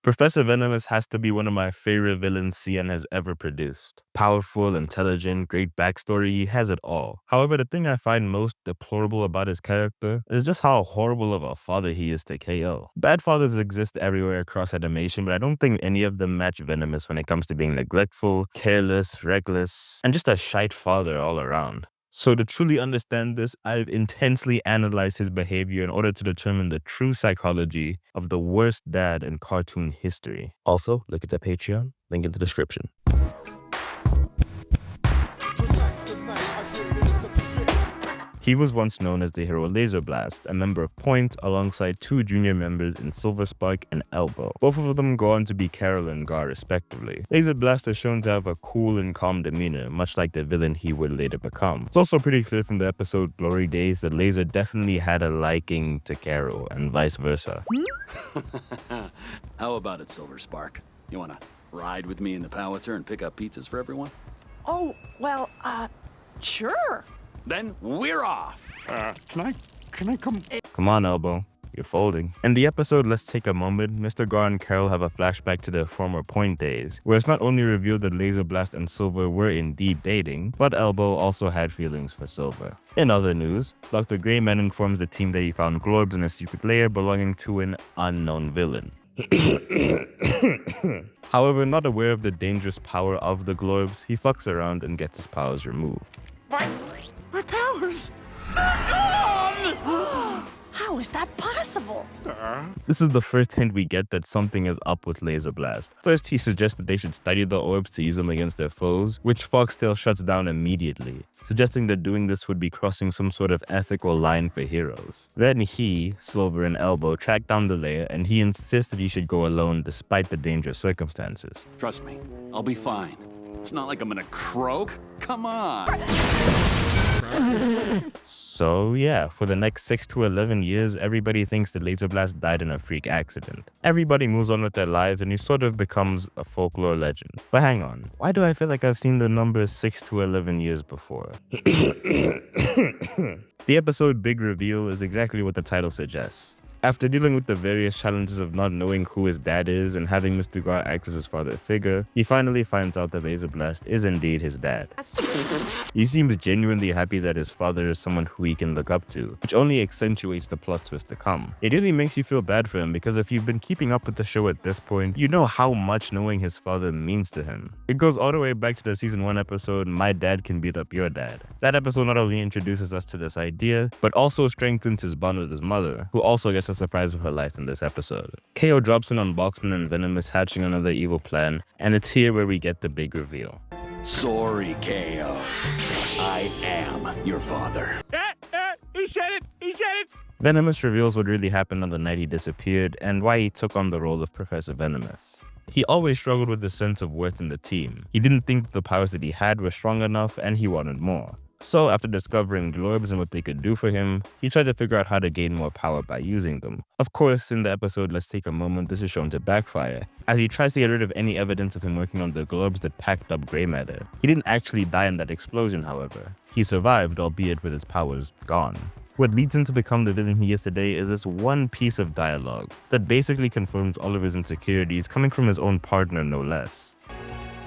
Professor Venomous has to be one of my favorite villains CN has ever produced. Powerful, intelligent, great backstory, he has it all. However, the thing I find most deplorable about his character is just how horrible of a father he is to KO. Bad fathers exist everywhere across animation, but I don't think any of them match Venomous when it comes to being neglectful, careless, reckless, and just a shite father all around. So to truly understand this, I've intensely analyzed his behavior in order to determine the true psychology of the worst dad in cartoon history. Also, look at the Patreon, link in the description. He was once known as the hero Laser Blast, a member of Point, alongside two junior members in Silver Spark and Elbow. Both of them go on to be Carol and Gar respectively. Laser Blast is shown to have a cool and calm demeanor, much like the villain he would later become. It's also pretty clear from the episode Glory Days that Laser definitely had a liking to Carol, and vice versa. How about it, Silver Spark? You wanna ride with me in the Powitzer and pick up pizzas for everyone? Oh, well, sure. Then we're off. Can I come? Come on, Elbow. You're folding. In the episode Let's Take a Moment, Mr. Gar and Carol have a flashback to their former Point days, where it's not only revealed that Laser Blast and Silver were indeed dating, but Elbow also had feelings for Silver. In other news, Dr. Greyman informs the team that he found globes in a secret lair belonging to an unknown villain. However, not aware of the dangerous power of the globes, he fucks around and gets his powers removed. My powers! How is that possible? This is the first hint we get that something is up with Laser Blast. First, he suggests that they should study the orbs to use them against their foes, which Foxtail shuts down immediately, suggesting that doing this would be crossing some sort of ethical line for heroes. Then he, Silver, and Elbow track down the lair, and he insists that he should go alone despite the dangerous circumstances. Trust me, I'll be fine. It's not like I'm gonna croak. Come on. So yeah, for the next 6 to 11 years, everybody thinks that Laser Blast died in a freak accident. Everybody moves on with their lives and he sort of becomes a folklore legend. But hang on, why do I feel like I've seen the numbers 6 to 11 years before? The episode Big Reveal is exactly what the title suggests. After dealing with the various challenges of not knowing who his dad is and having Mr. Gar act as his father figure, he finally finds out that Laser Blast is indeed his dad. He seems genuinely happy that his father is someone who he can look up to, which only accentuates the plot twist to come. It really makes you feel bad for him because if you've been keeping up with the show at this point, you know how much knowing his father means to him. It goes all the way back to the season 1 episode, My Dad Can Beat Up Your Dad. That episode not only introduces us to this idea, but also strengthens his bond with his mother, who also gets a surprise of her life in this episode. KO drops in on Boxman and Venomous hatching another evil plan, and it's here where we get the big reveal. Sorry, KO. I am your father. He said it! He said it! Venomous reveals what really happened on the night he disappeared and why he took on the role of Professor Venomous. He always struggled with the sense of worth in the team. He didn't think the powers that he had were strong enough and he wanted more. So after discovering globes and what they could do for him, he tried to figure out how to gain more power by using them. Of course, in the episode Let's Take a Moment, this is shown to backfire, as he tries to get rid of any evidence of him working on the globes that packed up gray matter. He didn't actually die in that explosion, however. He survived, albeit with his powers gone. What leads him to become the villain he is today is this one piece of dialogue that basically confirms all of his insecurities, coming from his own partner no less.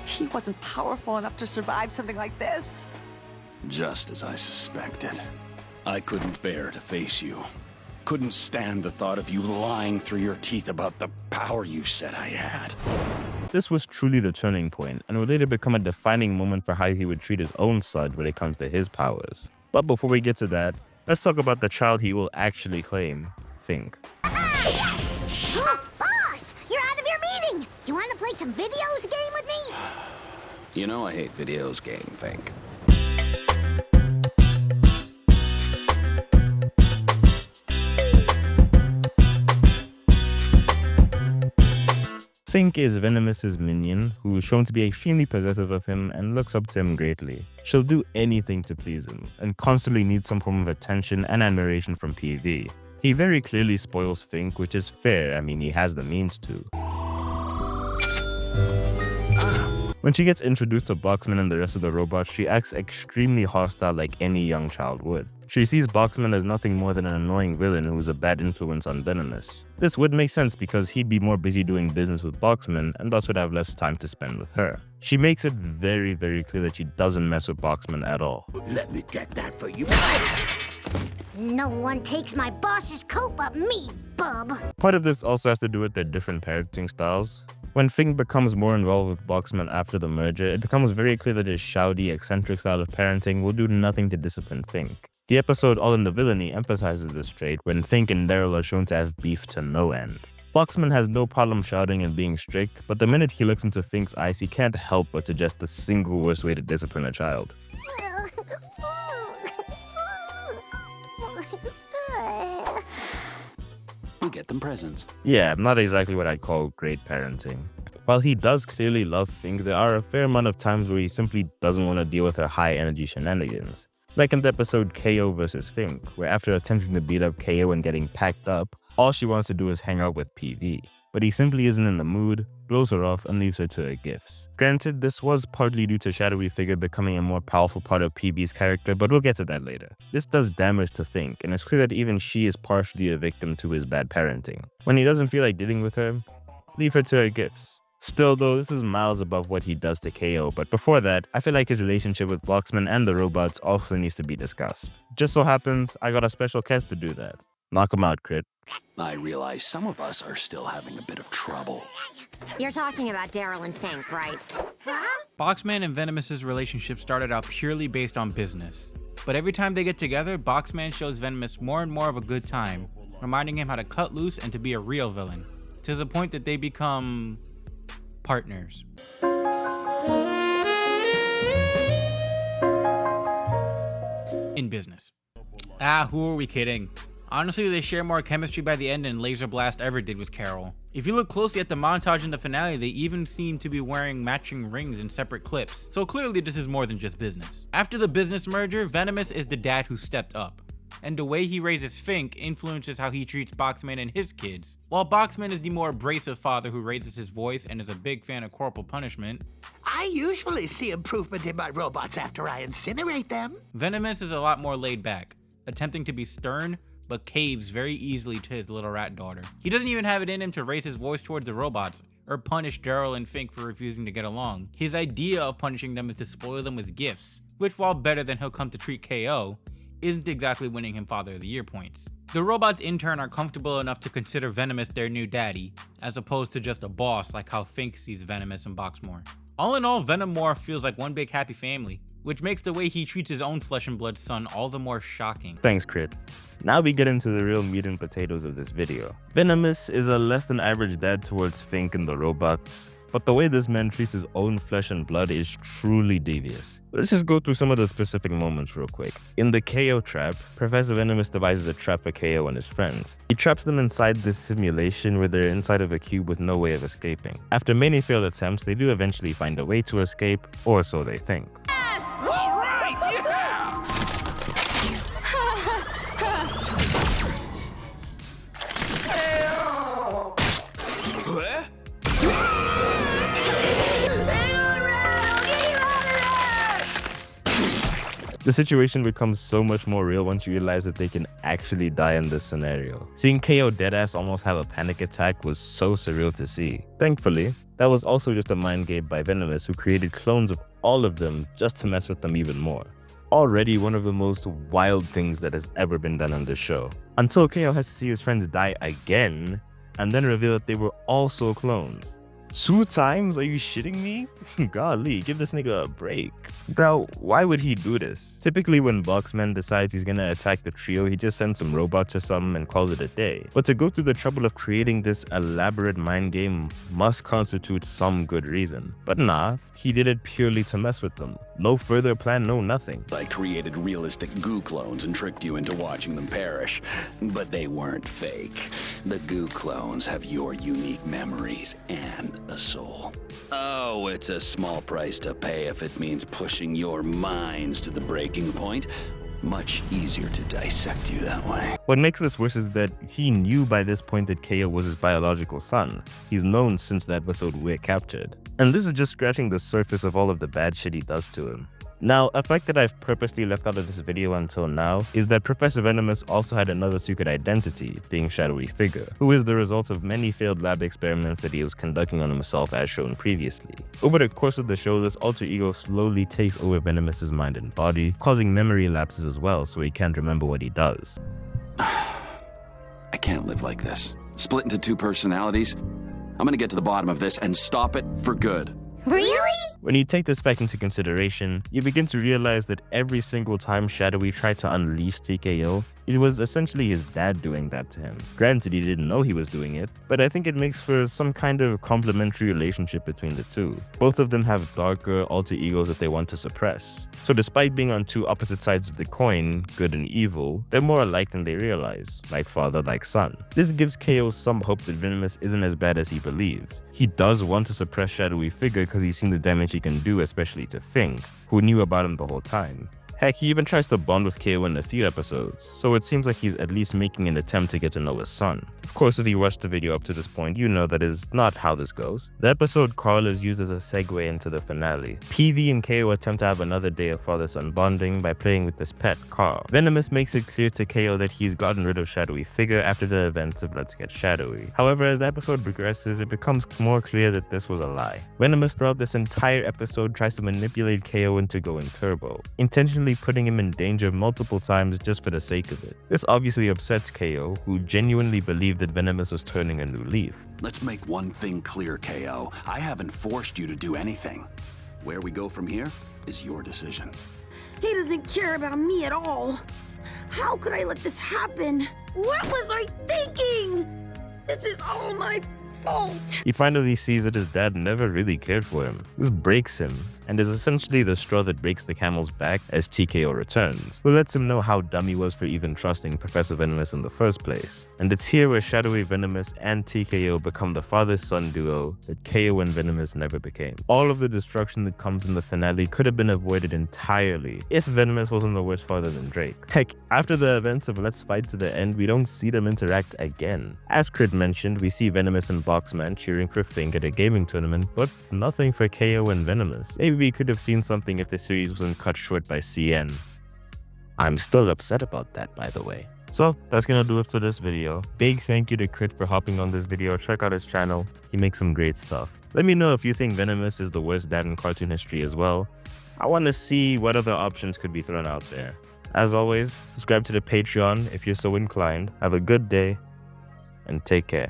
He wasn't powerful enough to survive something like this. Just as I suspected. I couldn't bear to face you. Couldn't stand the thought of you lying through your teeth about the power you said I had. This was truly the turning point, and would later become a defining moment for how he would treat his own son when it comes to his powers. But before we get to that, let's talk about the child he will actually claim, Fink. Yes! Boss, you're out of your meeting. You want to play some videos game with me? You know I hate videos game, Fink. Fink is Venomous's minion, who is shown to be extremely possessive of him and looks up to him greatly. She'll do anything to please him, and constantly needs some form of attention and admiration from PV. He very clearly spoils Fink, which is fair, I mean he has the means to. When she gets introduced to Boxman and the rest of the robots, she acts extremely hostile like any young child would. She sees Boxman as nothing more than an annoying villain who is a bad influence on Venomous. This would make sense because he'd be more busy doing business with Boxman and thus would have less time to spend with her. She makes it very clear that she doesn't mess with Boxman at all. Let me get that for you. No one takes my boss's coat but me, bub. Part of this also has to do with their different parenting styles. When Fink becomes more involved with Boxman after the merger, it becomes very clear that his shouty, eccentric style of parenting will do nothing to discipline Fink. The episode All in the Villainy emphasizes this trait when Fink and Daryl are shown to have beef to no end. Boxman has no problem shouting and being strict, but the minute he looks into Fink's eyes, he can't help but suggest the single worst way to discipline a child. You get them presents. Yeah, not exactly what I'd call great parenting. While he does clearly love Fink, there are a fair amount of times where he simply doesn't want to deal with her high energy shenanigans. Like in the episode KO vs Fink, where after attempting to beat up KO and getting packed up, all she wants to do is hang out with PV. But he simply isn't in the mood, blows her off, and leaves her to her gifts. Granted, this was partly due to Shadowy figure becoming a more powerful part of PV's character, but we'll get to that later. This does damage to Fink, and it's clear that even she is partially a victim to his bad parenting. When he doesn't feel like dealing with her, leave her to her gifts. Still though, this is miles above what he does to KO, but before that, I feel like his relationship with Boxman and the robots also needs to be discussed. Just so happens, I got a special guest to do that. Knock him out, Crit. I realize some of us are still having a bit of trouble. You're talking about Daryl and Fink, right? Huh? Boxman and Venomous's relationship started out purely based on business. But every time they get together, Boxman shows Venomous more and more of a good time, reminding him how to cut loose and to be a real villain, to the point that they become partners. In business. Who are we kidding? Honestly, they share more chemistry by the end than Laser Blast ever did with Carol. If you look closely at the montage in the finale, they even seem to be wearing matching rings in separate clips, so clearly this is more than just business. After the business merger, Venomous is the dad who stepped up, and the way he raises Fink influences how he treats Boxman and his kids. While Boxman is the more abrasive father who raises his voice and is a big fan of corporal punishment, I usually see improvement in my robots after I incinerate them. Venomous is a lot more laid back, attempting to be stern, but caves very easily to his little rat daughter. He doesn't even have it in him to raise his voice towards the robots, or punish Daryl and Fink for refusing to get along. His idea of punishing them is to spoil them with gifts, which, while better than he'll come to treat KO, isn't exactly winning him Father of the Year points. The robots in turn are comfortable enough to consider Venomous their new daddy, as opposed to just a boss like how Fink sees Venomous and Boxmore. All in all, Venomore feels like one big happy family, which makes the way he treats his own flesh and blood son all the more shocking. Thanks, Crit. Now we get into the real meat and potatoes of this video. Venomous is a less than average dad towards Fink and the robots, but the way this man treats his own flesh and blood is truly devious. Let's just go through some of the specific moments real quick. In the KO trap, Professor Venomous devises a trap for KO and his friends. He traps them inside this simulation where they're inside of a cube with no way of escaping. After many failed attempts, they do eventually find a way to escape, or so they think. The situation becomes so much more real once you realize that they can actually die in this scenario. Seeing KO deadass almost have a panic attack was so surreal to see. Thankfully, that was also just a mind game by Venomous, who created clones of all of them just to mess with them even more. Already one of the most wild things that has ever been done on this show. Until KO has to see his friends die again, and then reveal that they were also clones. 2 times? Are you shitting me? Golly, give this nigga a break. Now, why would he do this? Typically when Boxman decides he's gonna attack the trio, he just sends some robots or something and calls it a day. But to go through the trouble of creating this elaborate mind game must constitute some good reason. But nah, he did it purely to mess with them. No further plan, no nothing. I created realistic goo clones and tricked you into watching them perish. But they weren't fake. The goo clones have your unique memories and a soul. Oh, it's a small price to pay if it means pushing your minds to the breaking point. Much easier to dissect you that way. What makes this worse is that he knew by this point that KO was his biological son. He's known since the episode We're Captured. And this is just scratching the surface of all of the bad shit he does to him. Now, a fact that I've purposely left out of this video until now is that Professor Venomous also had another secret identity, being Shadowy Figure, who is the result of many failed lab experiments that he was conducting on himself as shown previously. Over the course of the show, this alter ego slowly takes over Venomous's mind and body, causing memory lapses as well so he can't remember what he does. I can't live like this. Split into two personalities? I'm gonna get to the bottom of this and stop it for good. Really? When you take this fact into consideration, you begin to realize that every single time Shadowy tried to unleash TKO, it was essentially his dad doing that to him. Granted, he didn't know he was doing it, but I think it makes for some kind of complementary relationship between the two. Both of them have darker alter egos that they want to suppress. So despite being on two opposite sides of the coin, good and evil, they're more alike than they realize, like father, like son. This gives KO some hope that Venomous isn't as bad as he believes. He does want to suppress Shadowy Figure because he's seen the damage he can do, especially to Fink, who knew about him the whole time. Heck, he even tries to bond with KO in a few episodes, so it seems like he's at least making an attempt to get to know his son. Of course, if you watched the video up to this point, you know that is not how this goes. The episode Carl is used as a segue into the finale. PV and KO attempt to have another day of father-son bonding by playing with this pet, Carl. Venomous makes it clear to KO that he's gotten rid of Shadowy Figure after the events of Let's Get Shadowy. However, as the episode progresses, it becomes more clear that this was a lie. Venomous throughout this entire episode tries to manipulate KO into going turbo, intentionally putting him in danger multiple times just for the sake of it. This obviously upsets KO, who genuinely believed that Venomous was turning a new leaf. Let's make one thing clear, KO. I haven't forced you to do anything. Where we go from here is your decision. He doesn't care about me at all. How could I let this happen? What was I thinking? This is all my fault. He finally sees that his dad never really cared for him. This breaks him, and is essentially the straw that breaks the camel's back as TKO returns, who lets him know how dumb he was for even trusting Professor Venomous in the first place. And it's here where Shadowy Venomous and TKO become the father-son duo that KO and Venomous never became. All of the destruction that comes in the finale could have been avoided entirely if Venomous wasn't the worse father than Drake. Heck, after the events of Let's Fight to the End, we don't see them interact again. As Crit mentioned, we see Venomous and Boxman cheering for Fink at a gaming tournament, but nothing for KO and Venomous. Maybe we could have seen something if the series wasn't cut short by CN. I'm still upset about that, by the way. So that's gonna do it for this video. Big thank you to Crit for hopping on this video. Check out his channel, he makes some great stuff. Let me know if you think Venomous is the worst dad in cartoon history as well. I want to see what other options could be thrown out there. As always, subscribe to the Patreon if you're so inclined. Have a good day, and take care.